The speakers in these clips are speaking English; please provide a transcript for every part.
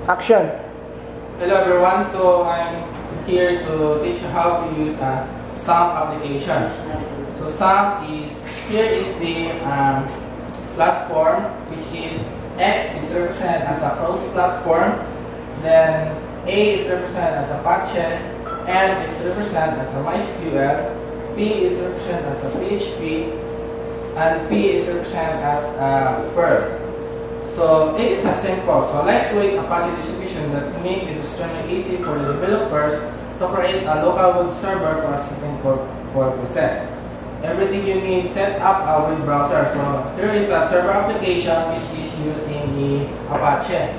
Action. Hello everyone, so I'm here to teach you how to use a XAMPP application. So XAMPP here is the platform, which is X is represented as a cross platform, then A is represented as Apache, M is represented as a MySQL, P is represented as a PHP, and P is represented as a Perl. So it is a simple, lightweight Apache distribution that makes it extremely easy for the developers to create a local web server for assisting purposes. Everything you need, set up a web browser. So here is a server application which is used in the Apache.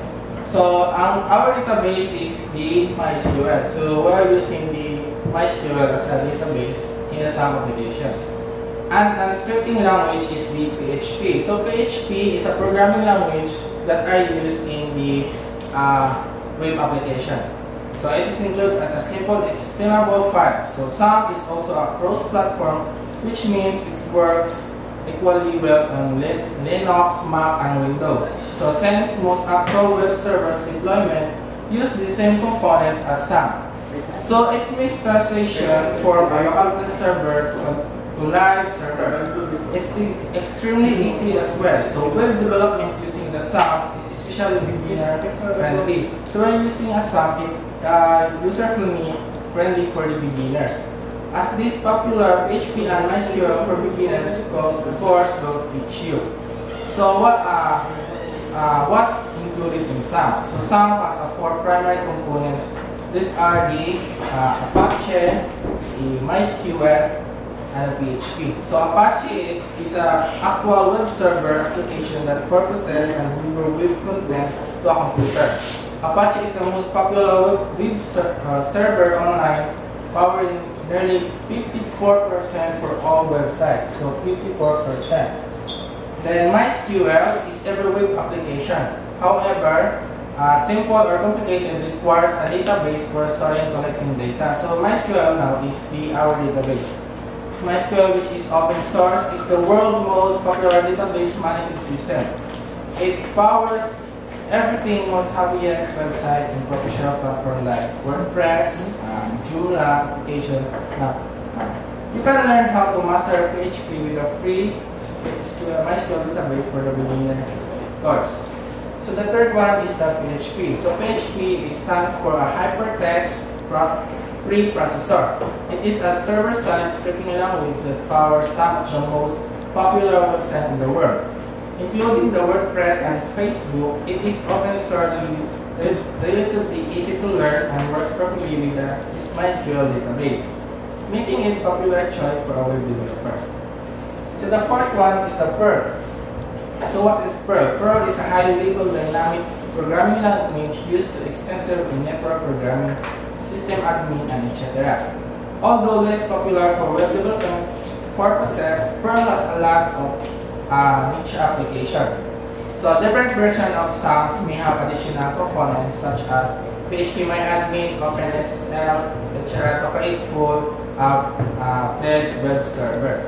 So our database is the MySQL. So we are using the MySQL as a database in a XAMPP application. And scripting language is the PHP. So PHP is a programming language that are used in the web application. So it is included as a simple extendable file. So XAMPP is also a cross-platform, which means it works equally well on Linux, Mac, and Windows. So since most actual web servers deployment use the same components as XAMPP. So it makes translation from a local server to live server. It's extremely easy as well. So web development using the XAMPP is especially beginner friendly. So when using a XAMPP, it's user friendly for the beginners. As this popular PHP and MySQL for beginners course will teach you. So what included in XAMPP? So XAMPP has 4 primary components. These are the Apache, the MySQL, and PHP. So Apache is an actual web server application that processes and delivers web content to a computer. Apache is the most popular web server online, powering nearly 54% for all websites. So 54%. Then MySQL is every web application. However, simple or complicated requires a database for storing and collecting data. So MySQL now is our database. MySQL, which is open source, is the world's most popular database management system. It powers everything most happiest website and professional platform like WordPress, Joomla application. You can learn how to master PHP with a free MySQL database for the beginner course. So the third one is the PHP. So PHP stands for a hypertext preprocessor. It is a server-side scripting language that powers some of the most popular websites in the world, including the WordPress and Facebook. It is open source, relatively easy to learn, and works perfectly with the MySQL database, making it a popular choice for a web developer. So the fourth one is the Perl. So what is Perl? Perl is a highly level dynamic programming language used extensively in network programming, system admin, and etc. Although less popular for web development purposes, Perl has a lot of niche application. So different versions of XAMPP may have additional components such as PHPMyAdmin, OpenSSL, etc. to create full fledged web server.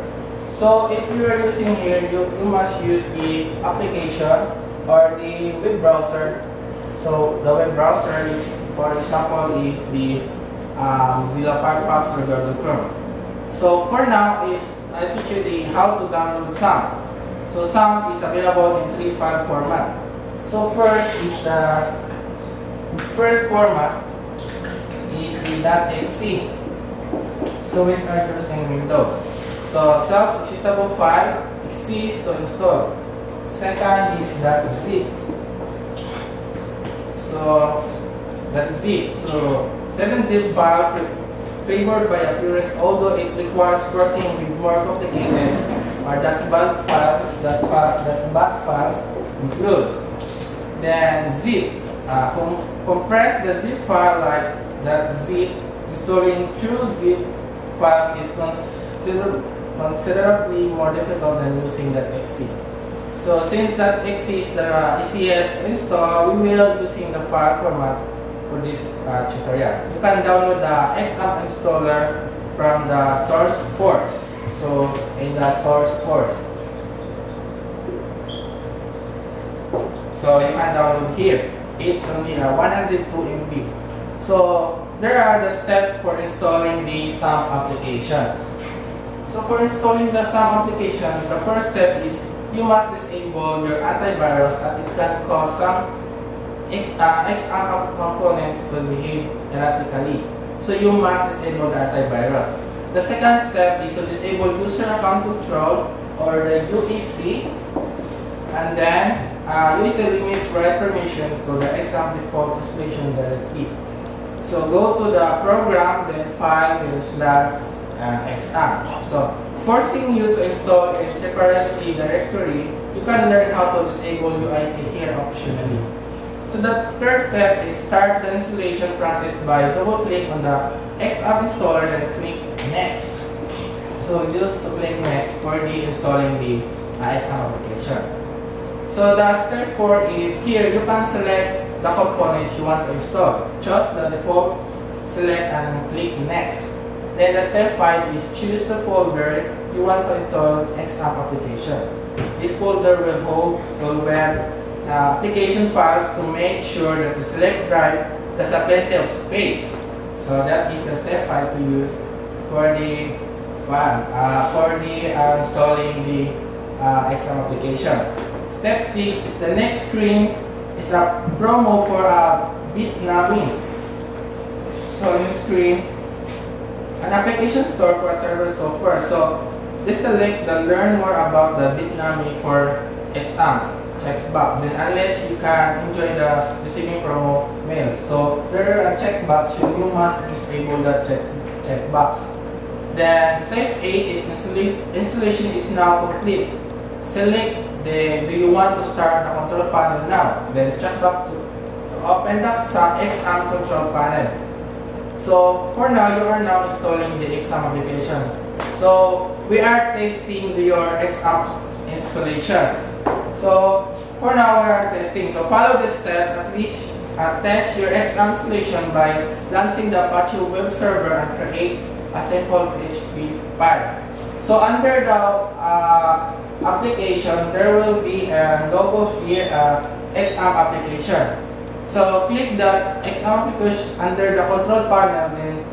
So if you are using here, you must use the application or the web browser. So the web browser, which for example is the Mozilla Firefox or Google Chrome. So for now, if I teach you how to download XAMPP. So XAMPP is available in 3 file format. So first format is the .exe. So which are used in Windows. So self-executable file exists to install. Second is .zip. So .zip. So 7-zip file favored by a purist, although it requires working with more complicated or .bat files include. Then zip. Compress the zip file like .zip. Installing true zip files is considerably more difficult than using .exe. So since .exe is the easiest to install, we will using the file format for this tutorial. You can download the XAMPP installer from the source ports. So in the source ports. So you can download here. It's only 102 MB. So there are the steps for installing the XAMPP application. So for installing the XAMPP application, the first step is you must disable your antivirus as it can cause some XAMPP components to behave erratically. So you must disable the antivirus. The second step is to disable user account control or the UEC, and then UEC limits write permission to the XAMPP default installation directly. So go to the program, then file, then slash XAMPP. So forcing you to install a separately directory, you can learn how to disable UIC here optionally. So the third step is start the installation process by double-click on the XAMPP installer, then click Next. So use to click Next for the installing the XAMPP application. So the step 4 is here you can select the components you want to install. Choose the default, select and click Next. Then the step 5 is choose the folder you want to install XAMPP application. This folder will hold the web application files to make sure that the select drive has a plenty of space. So that is the step 5 to use for the installing the XAMPP application. Step 6 is the next screen is a promo for Bitnami. So in screen, an application store for server software. So this select the learn more about the Bitnami for XAMPP. Checkbox. Then unless you can enjoy the receiving promo mails. So there are a checkbox, so you must disable the checkbox. Then step 8 is installation is now complete. Select do you want to start the control panel now? Then check back to open the XAMPP control panel. So for now, you are now installing the XAMPP application. So we are testing your XAMPP installation. So for now, we are testing. So follow this step. At least test your XAMPP installation by launching the Apache web server and create a simple PHP file. So under the application, there will be a logo here, XAMPP application. So click the XAMPP application under the control panel, then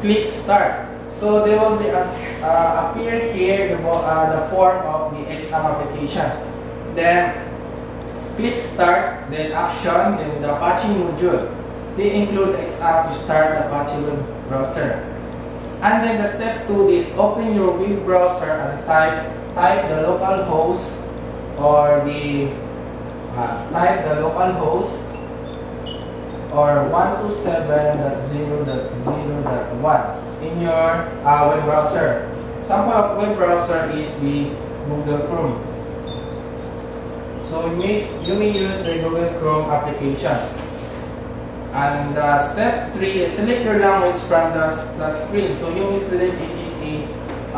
click Start. So there will be appear here the form of the XAMPP application. Then click Start, then Action, then the Apache module. They include XAMPP to start the Apache web browser. And then the step 2 is open your web browser and type the local host or the type the local host or 127.0.0.1 in your web browser. Sample of web browser is the Google Chrome. So you may use the Google Chrome application. And step 3 is select your language from the screen. So you may select it is a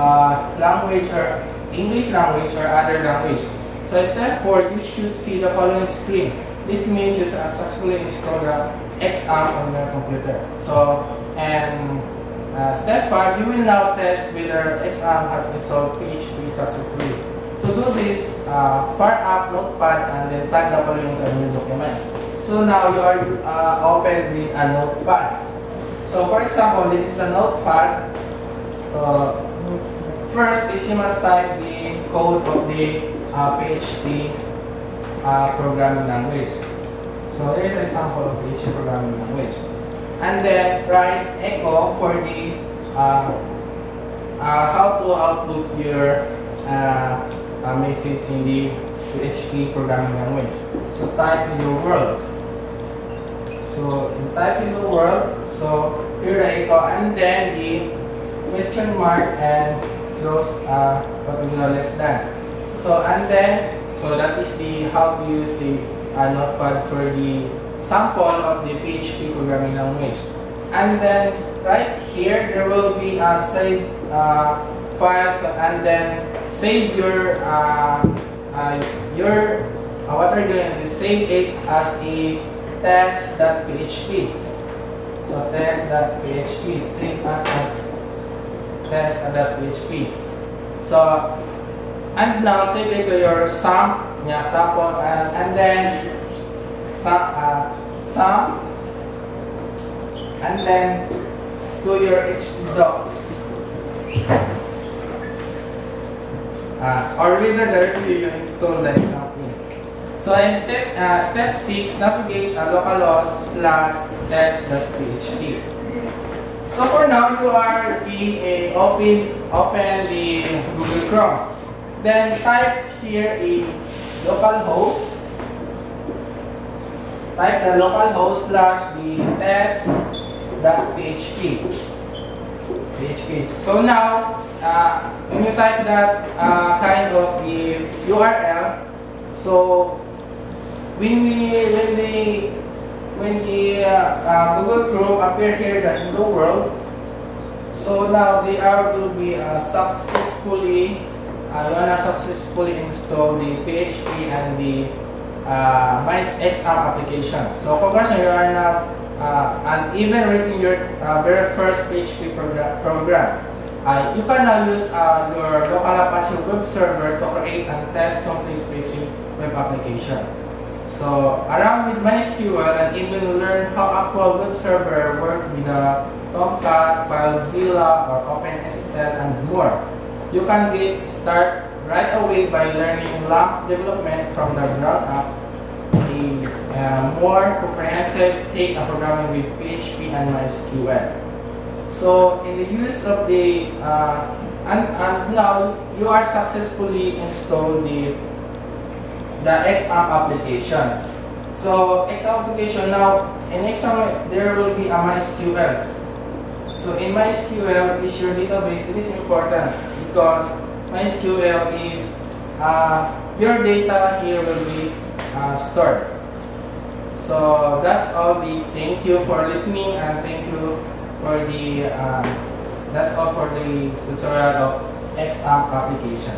language or English language or other language. So step 4, you should see the following screen. This means you successfully installed the XAMPP on your computer. So and step 5, you will now test whether XAMPP has installed PHP successfully. To do this, fire up Notepad and then type the following to a new document. So now you are open with a Notepad. So for example, this is the Notepad. So first is you must type the code of the PHP programming language. So there is an example of PHP programming language. And then write echo for the how to output your message in the PHP programming language. So type hello world. So you type hello world. So here the echo and then the question mark and close particular less than. So and then that is the how to use the Notepad for the sample of the PHP programming language. And then right here there will be a save file, and then save your what are you doing is save it as a test.php. So test.php, save that as test.php. So and now save it to your XAMPP, and then sum, and then to your htdocs. Or rather directly you install the XAMPP. So in step 6, navigate localhost / test.php. So for now, you are open the Google Chrome. Then type here a localhost. Type the localhost / the test.php. So now, when you type that kind of the URL, so when the Google Chrome appear here that hello world, so now they will be successfully install the PHP and the XAMPP application. So congratulations, you are now and even writing your very first PHP program. You can now use your local Apache web server to create and test complete PHP web application. So around with MySQL and even learn how actual web server work with Tomcat, FileZilla, or OpenSSL and more. You can get started right away by learning LAMP development from the ground up, a more comprehensive take on programming with PHP and MySQL. So in the use of the and now you are successfully installed the XAMPP application. So XAMPP application now in XAMPP there will be a MySQL. So in MySQL is your database. It is important because MySQL is your data here will be stored. So that's all. Thank you for listening and thank you for the that's all for the tutorial of XAMPP application.